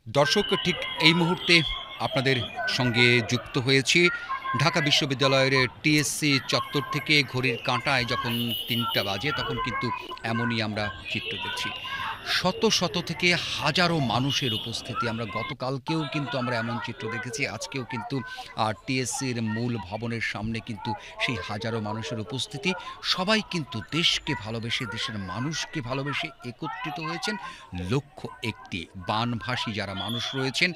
দর্শক, ঠিক এই মুহূর্তে আপনাদের সঙ্গে যুক্ত হয়েছি ঢাকা বিশ্ববিদ্যালয়ের টিএসসি চত্বর থেকে। ঘড়ির কাঁটায় যখন ৩টা বাজে তখন কিন্তু এমনই আমরা চিত্র দেখছি। শত শত থেকে হাজারো মানুষের উপস্থিতি। আমরা গতকালকেও কিন্তু আমরা এমন চিত্র দেখেছি, আজকেও কিন্তু টিএসসির মূল ভবনের সামনে কিন্তু সেই হাজারো মানুষের উপস্থিতি। সবাই কিন্তু দেশকে ভালোবেসে, দেশের মানুষকে ভালোবেসে একত্রিত হয়েছেন। লক্ষ্য একটি, বানভাসী যারা মানুষ রয়েছেন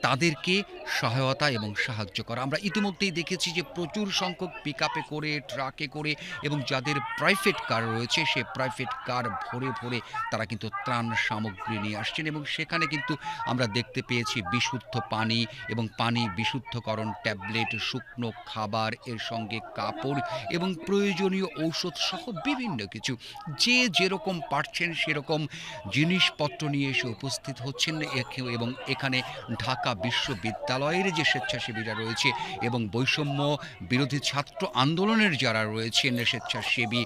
তাদেরকে সহায়তা এবং সাহায্য করা। আমরা ইতিমধ্যেই দেখেছি যে প্রচুর সংখ্যক পিকআপে করে, ট্রাকে করে এবং যাদের প্রাইভেট কার রয়েছে সে প্রাইভেট কার ভরে ভরে তারা কিন্তু ত্রাণ সামগ্রী নিয়ে আসছেন। এবং সেখানে কিন্তু আমরা দেখতে পেয়েছি বিশুদ্ধ পানি এবং পানি বিশুদ্ধকরণ ট্যাবলেট, শুকনো খাবার, এর সঙ্গে কাপড় এবং প্রয়োজনীয় ঔষধ সহ বিভিন্ন কিছু। যে যেরকম পারছেন সেরকম জিনিসপত্র নিয়ে এসে উপস্থিত হচ্ছেন। এবং এখানে ঢাকা বিশ্ববিদ্যালয়ের যে স্বেচ্ছাসেবীরা রয়েছে এবং বৈষম্য বিরোধী ছাত্র আন্দোলনের যারা রয়েছেন স্বেচ্ছাসেবী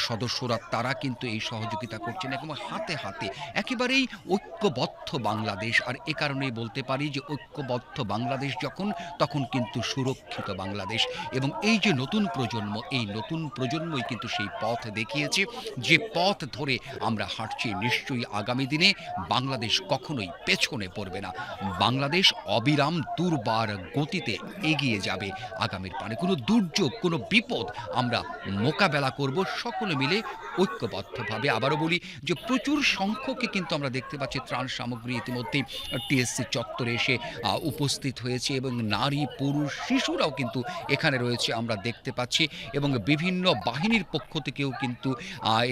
সদস্যরা, তারা কিন্তু এই সহযোগিতা করছেন এবং হাতে হাতে একেবারেই ঐক্যবদ্ধ বাংলাদেশ। আর এ কারণেই বলতে পারি যে ঐক্যবদ্ধ বাংলাদেশ যখন, তখন কিন্তু সুরক্ষিত বাংলাদেশ। এবং এই যে নতুন প্রজন্ম, এই নতুন প্রজন্মই কিন্তু সেই পথ দেখিয়েছে, যে পথ ধরে আমরা হাঁটছি। নিশ্চয়ই আগামী দিনে বাংলাদেশ কখনোই পেছনে পড়বে না। বাংলাদেশ অবিরাম দুর্বার গতিতে এগিয়ে যাবে আগামীর পানে। কোনো দুর্যোগ, কোনো বিপদ আমরা মোকাবেলা করব সকলে মিলে ঐক্যবদ্ধভাবে। আবারও বলি যে প্রচুর সংখ্যকে কিন্তু আমরা দেখতে পাচ্ছি ত্রাণ সামগ্রী ইতিমধ্যেই টিএসসি চত্বরে এসে উপস্থিত হয়েছে এবং নারী, পুরুষ, শিশুরাও কিন্তু এখানে রয়েছে আমরা দেখতে পাচ্ছি। এবং বিভিন্ন বাহিনীর পক্ষ থেকেও কিন্তু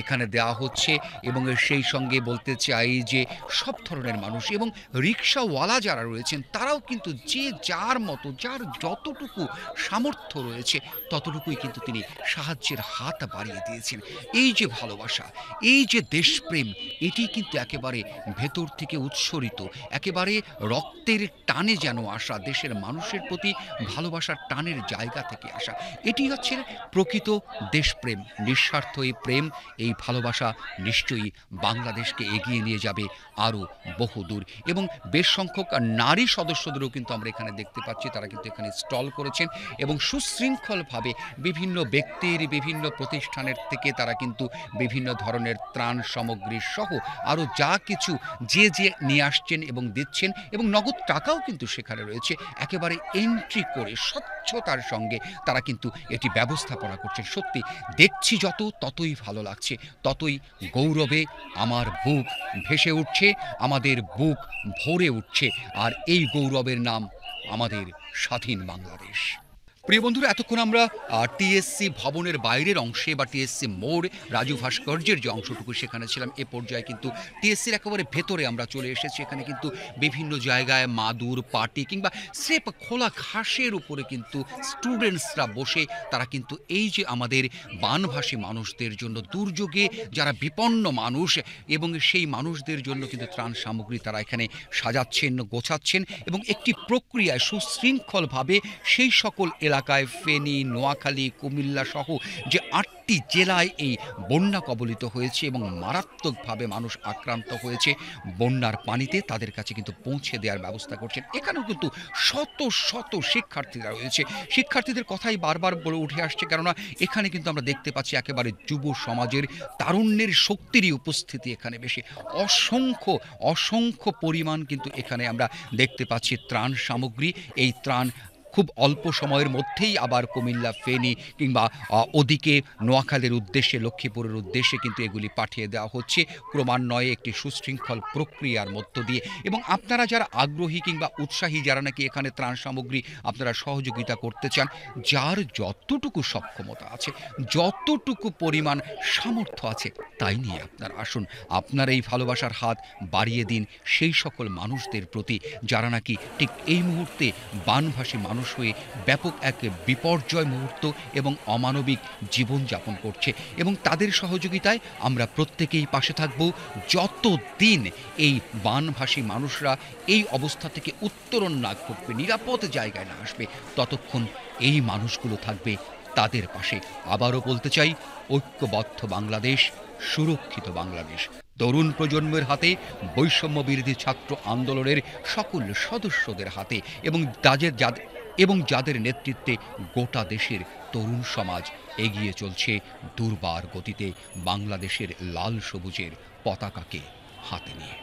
এখানে দেওয়া হচ্ছে। এবং সেই সঙ্গে বলতে চাই যে সব ধরনের মানুষ এবং রিক্সাওয়ালা যারা রয়েছেন তারাও কিন্তু যে যার মতো, যার যতটুকু সামর্থ্য রয়েছে ততটুকুই কিন্তু তিনি সাহায্যের হাত বাড়িয়ে দিয়েছেন। এই যে ভালোবাসা, এই যে দেশপ্রেম, এটি কিন্তু একেবারে ভেতর থেকে উৎসরিত, একেবারে রক্তের টানে যেন আসা, দেশের মানুষের প্রতি ভালোবাসার টানের জায়গা থেকে আসা। এটি হচ্ছে প্রকৃত দেশপ্রেম, নিঃস্বার্থ এই প্রেম, এই ভালোবাসা নিশ্চয়ই বাংলাদেশকে এগিয়ে নিয়ে যাবে আরও বহুদূর। এবং বেশ সংখ্যক নারী সদস্যদেরও কিন্তু আমরা এখানে দেখতে পাচ্ছি, তারা কিন্তু এখানে স্টল করেছেন এবং সুশৃঙ্খলভাবে বিভিন্ন ব্যক্তির, বিভিন্ন প্রতিষ্ঠানের থেকে তারা কিন্তু বিভিন্ন ধরনের ত্রাণ সামগ্রী সহ আরও যা কিছু যে নিয়ে আসছেন এবং দিচ্ছেন। এবং নগদ টাকাও কিন্তু সেখানে রয়েছে। একেবারে এন্ট্রি করে স্বচ্ছতার সঙ্গে তারা কিন্তু এটি ব্যবস্থাপনা করছেন। সত্যি দেখছি যত, ততই ভালো লাগছে, ততই গৌরবে আমার বুক ভেসে উঠছে, আমাদের বুক ভরে উঠছে। আর এই গৌরবের নাম আমাদের স্বাধীন বাংলাদেশ। প্রিয় বন্ধুরা, এতক্ষণ আমরা টিএসসি ভবনের বাইরের অংশে বা টিএসসি মোড়, রাজু ভাস্কর্যের যে অংশটুকু সেখানে ছিলাম। এ পর্যায়ে কিন্তু টিএসসির একেবারে ভেতরে আমরা চলে এসেছি। এখানে কিন্তু বিভিন্ন জায়গায় মাদুর, পাটি কিংবা স্রেফ খোলা ঘাসের উপরে কিন্তু স্টুডেন্টসরা বসে তারা কিন্তু এই যে আমাদের বানভাসী মানুষদের জন্য, দুর্যোগে যারা বিপন্ন মানুষ এবং সেই মানুষদের জন্য কিন্তু ত্রাণ সামগ্রী তারা এখানে সাজাচ্ছেন, গোছাচ্ছেন এবং একটি প্রক্রিয়ায় সুশৃঙ্খলভাবে সেই সকল এলাকায়, ফেনী, নোয়াখালী, কুমিল্লা সহ যে ৮টি জেলায় এই বন্যা কবলিত হয়েছে এবং মারাত্মকভাবে মানুষ আক্রান্ত হয়েছে বন্যার পানিতে, তাদের কাছে কিন্তু পৌঁছে দেওয়ার ব্যবস্থা করছেন। এখানেও কিন্তু শত শত শিক্ষার্থীরা রয়েছে। শিক্ষার্থীদের কথাই বারবার বলে উঠে আসছে, কেননা এখানে কিন্তু আমরা দেখতে পাচ্ছি একেবারে যুব সমাজের তারুণ্যের শক্তিরই উপস্থিতি এখানে বেশি। অসংখ্য অসংখ্য পরিমাণ কিন্তু এখানে আমরা দেখতে পাচ্ছি ত্রাণ সামগ্রী। এই ত্রাণ খুব অল্প সময়ের মধ্যেই আবার কুমিল্লা, ফেনী কিংবা ওদিকে নোয়াখালীর উদ্দেশ্যে, লক্ষ্মীপুরের উদ্দেশ্যে কিন্তু এগুলি পাঠিয়ে দেওয়া হচ্ছে ক্রমান্বয়ে একটি সুশৃঙ্খল প্রক্রিয়ার মধ্য দিয়ে। এবং আপনারা যারা আগ্রহী কিংবা উৎসাহী, যারা নাকি এখানে ত্রাণ সামগ্রী আপনারা সহযোগিতা করতে চান, যার যতটুকু সক্ষমতা আছে, যতটুকু পরিমাণ সামর্থ্য আছে, তাই নিয়ে আপনারা আসুন। আপনার এই ভালোবাসার হাত বাড়িয়ে দিন সেই সকল মানুষদের প্রতি যারা নাকি ঠিক এই মুহূর্তে বানভাসী মানুষ হয়ে ব্যাপক এক বিপর্যয় মুহূর্ত এবং অমানবিক জীবনযাপন করছে। এবং তাদের সহযোগিতায় আমরা প্রত্যেকেই পাশে থাকব। যতদিন এই বানভাসী মানুষরা এই অবস্থা থেকে উত্তরণ না করবে, নিরাপদ জায়গায় না আসবে, ততক্ষণ এই মানুষগুলো থাকবে তাদের পাশে। আবারও বলতে চাই, ঐক্যবদ্ধ বাংলাদেশ, সুরক্ষিত বাংলাদেশ। তরুণ প্রজন্মের হাতে, বৈষম্য বিরোধী ছাত্র আন্দোলনের সকল সদস্যদের হাতে এবং যাদের নেতৃত্বে গোটা দেশের তরুণ সমাজ এগিয়ে চলছে দুর্বার গতিতে বাংলাদেশের লাল সবুজের পতাকাকে হাতে নিয়ে।